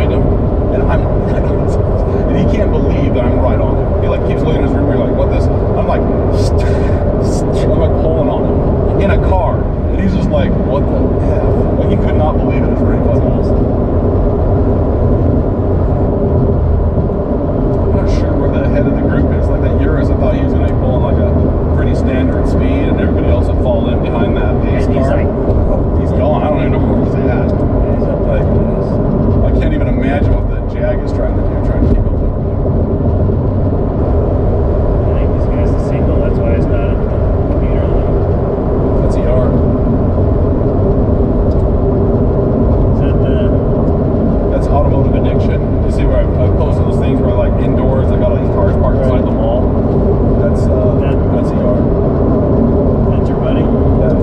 behind him, and I'm right on his, and he can't believe that I'm right on him. He like keeps looking at his rear mirror like, what this? I'm like pulling on him in a car, and he's just like, what the F? Like he could not believe it. It's pretty funny. I'm not sure where the head of the group is. Like that Urus, I thought he was going to be pulling like a pretty standard speed, and everybody else would fall in behind that pace car. He's gone. I don't even know where he's at. Like, I can't even imagine what the Jag is trying to do, trying to keep up with him. I think this guy's the signal, that's why it's not in the computer link. That's ER. Is that the... That's automotive addiction. You see where I posted those things where like indoors, I got all these cars parked inside the mall. That's ER. That's your buddy? Yeah.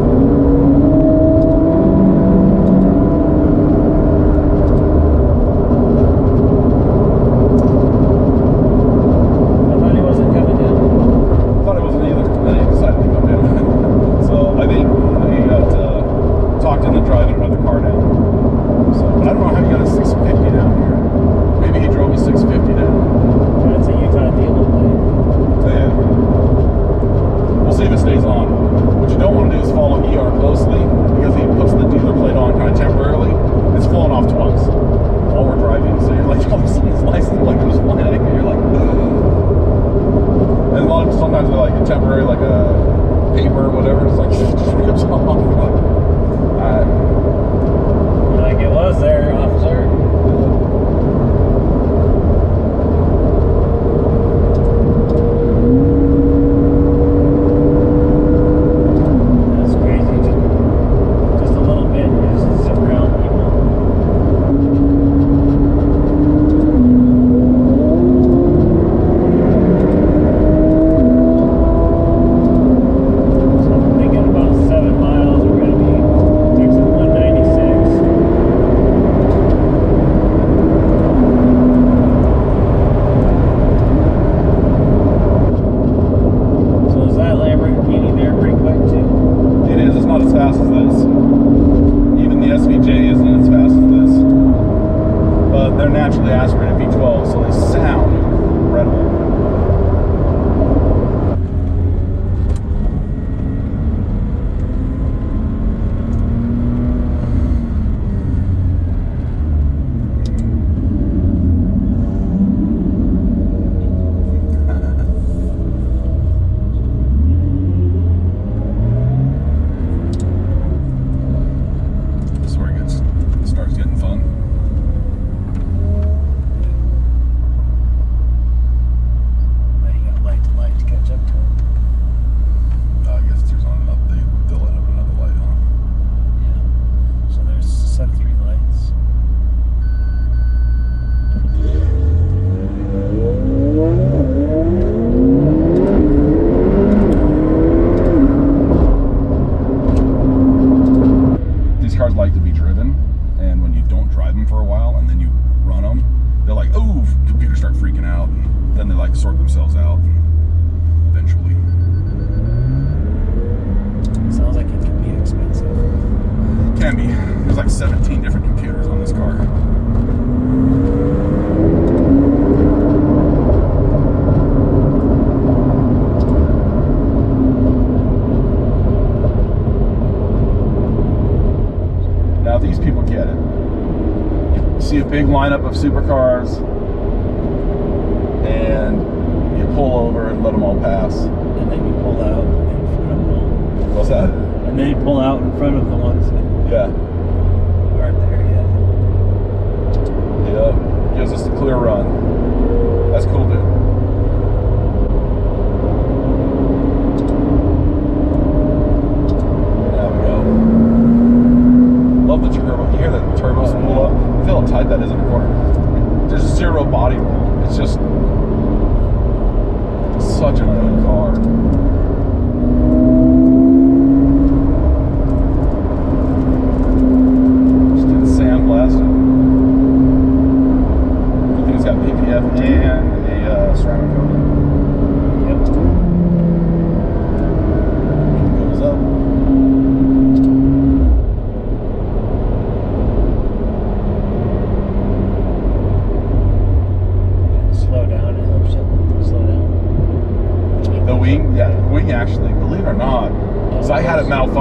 Sort themselves out eventually. Sounds like it can be expensive. It can be. There's like 17 different computers on this car. Now these people get it. You see a big lineup of supercars, and you pull over and let them all pass. And then you pull out in front of them. What's that? And then you pull out in front of the ones that aren't there yet. Yeah. Gives us a clear run. That's cool, dude. There we go. Love the turbo. You hear that turbo spool up? Feel how tight that is in the corner. There's zero body roll. It's just such a good car. Just did sandblasted. I think it's got PPF and a ceramic coating. Yep. It goes up.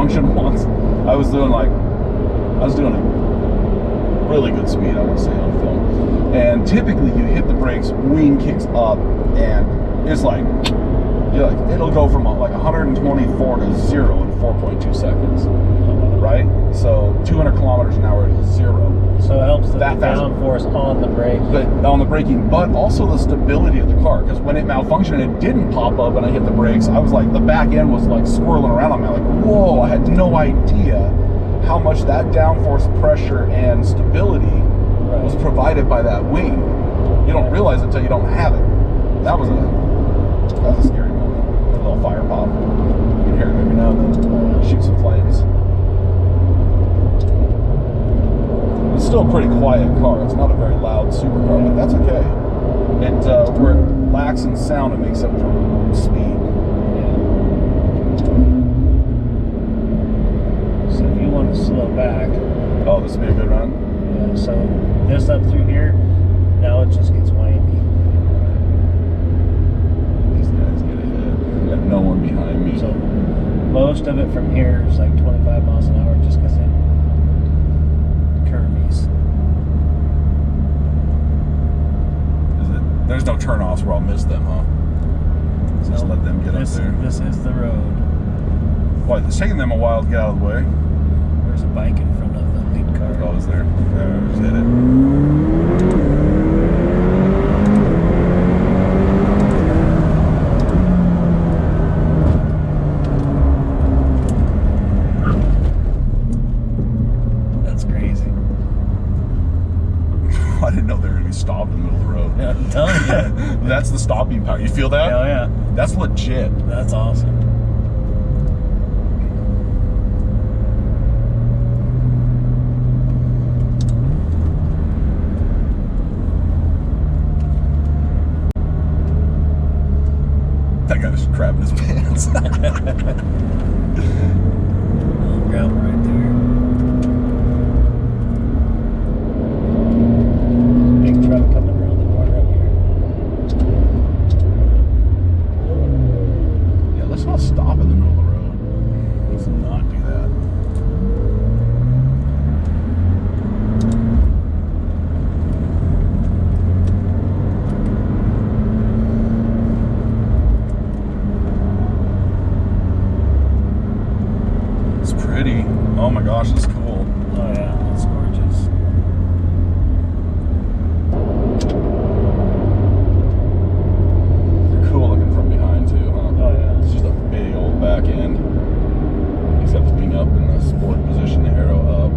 malfunction once. I was doing a really good speed, I want to say, on film. And typically you hit the brakes, wing kicks up, and it's like, it'll go from like 124 to 0 in 4.2 seconds, right? So 200 kilometers an hour to 0. So it helps the downforce on the brake. But on the braking, but also the stability of the car. Because when it malfunctioned, it didn't pop up and I hit the brakes. I was like, the back end was like swirling around on me. Like, whoa, I had no idea how much that downforce pressure and stability was provided by that wing. You don't realize it until you don't have it. That was a scary moment. A little fire pop. You can hear it every now and then. Shoot some flames. It's still a pretty quiet car. It's not a very loud supercar, but that's okay. Where it lacks in sound, it makes up for speed. So if you want to slow back. Oh, this would be a good run? Yeah, so this up through here, now it just gets windy. These guys get ahead. Got no one behind me. So most of it from here is like 25 miles an hour just because it curvies. There's no turnoffs where I'll miss them, huh? Just let them get up there. This is the road. Why, it's taking them a while to get out of the way. There's a bike in front of the lead car. Oh, is there? Just hit it. That's crazy. I didn't know they were going to be stopped in the middle of the road. Yeah, I'm telling you. That's the stopping power. You feel that? Hell yeah. That's legit. That's awesome. That guy was crapping his pants. Gravel right there. Big truck coming around the corner up here. Yeah, let's not stop in the middle of the road. Let's not do that. Oh my gosh, that's cool. Oh yeah, that's gorgeous. They're cool looking from behind too, huh? Oh yeah. It's just a big old back end. Except it's being up in the sport position, the arrow up.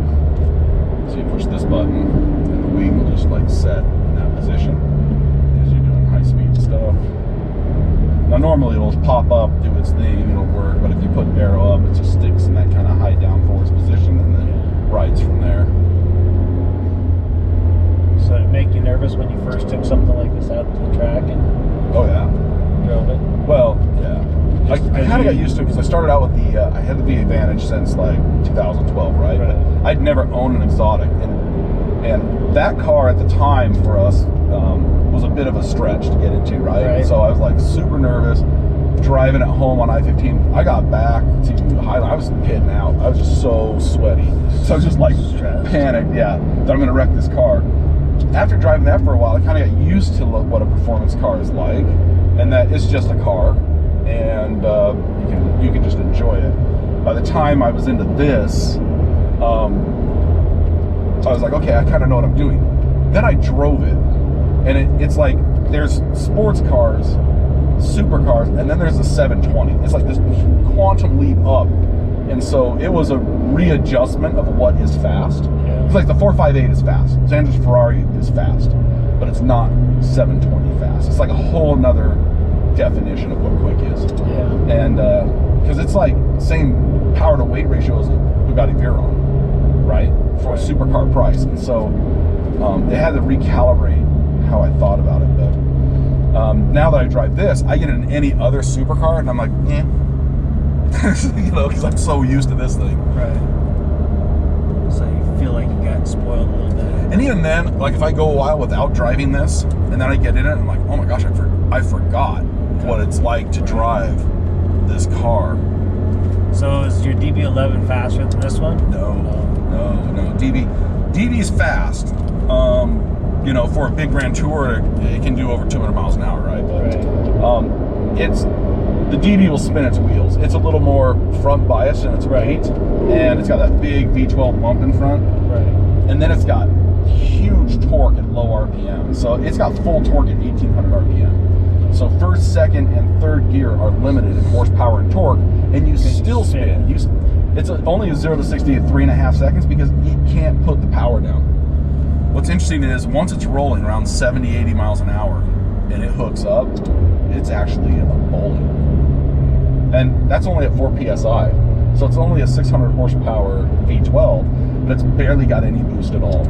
So you push this button and the wing will just like set in that position as you're doing high speed stuff. Now normally it'll pop up, do its thing, it'll work, but if you put arrow up, it just sticks in that kind of high downforce position and then rides from there. So did it make you nervous when you first took something like this out to the track and Oh yeah. drove it? Well, yeah. I kind of got used to it because I started out with the, I had the V Advantage since like 2012, right? But I'd never owned an exotic. And that car at the time for us was a bit of a stretch to get into, right? So I was like super nervous driving at home on I-15. I got back to Highland. I was pitting out. I was just so sweaty. So I was just like panicked, that I'm going to wreck this car. After driving that for a while, I kind of got used to what a performance car is like, and that it's just a car, and you can just enjoy it. By the time I was into this, I was like, okay, I kind of know what I'm doing. Then I drove it, and it's like there's sports cars, supercars, and then there's the 720. It's like this quantum leap up, and so it was a readjustment of what is fast. It's like the 458 is fast. Sanders Ferrari is fast, but it's not 720 fast. It's like a whole nother definition of what quick is. And because it's like same power to weight ratio as a Bugatti Veyron, right? For a supercar price. And so they had to recalibrate how I thought about it. But now that I drive this, I get in any other supercar and I'm like, you know, because I'm so used to this thing. Right. So you feel like you got spoiled a little bit. And even then, like if I go a while without driving this, and then I get in it, and I'm like, oh my gosh, I forgot what it's like to drive this car. So is your DB11 faster than this one? No. DB's fast. You know, for a big Grand Tour, it can do over 200 miles an hour, right? The DB will spin its wheels. It's a little more front biased in its weight, and it's got that big V12 bump in front. And then it's got huge torque at low RPM. So it's got full torque at 1800 RPM. So first, second, and third gear are limited in horsepower and torque, and you still spin. It's only a 0 to 60 at 3.5 seconds because it can't put the power down. What's interesting is once it's rolling around 70, 80 miles an hour and it hooks up, it's actually a bowling. And that's only at 4 PSI. So it's only a 600 horsepower V12, but it's barely got any boost at all.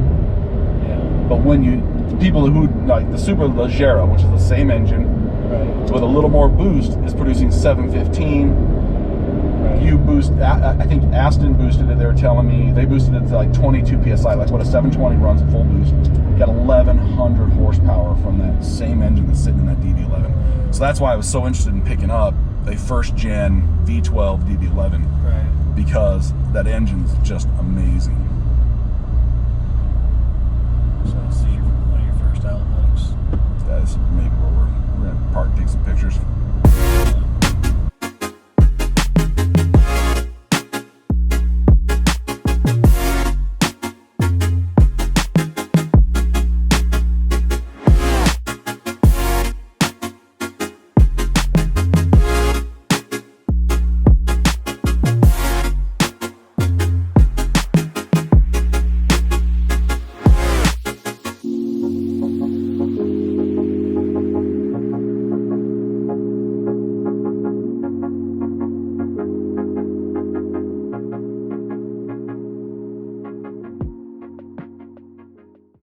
But when people who, like the Super Leggera, which is the same engine, with a little more boost, is producing 715. You boost, I think Aston boosted it, they were telling me, they boosted it to like 22 PSI, like what a 720 runs at full boost. You got 1100 horsepower from that same engine that's sitting in that DB11. So that's why I was so interested in picking up a first gen V12 DB11, because that engine's just amazing.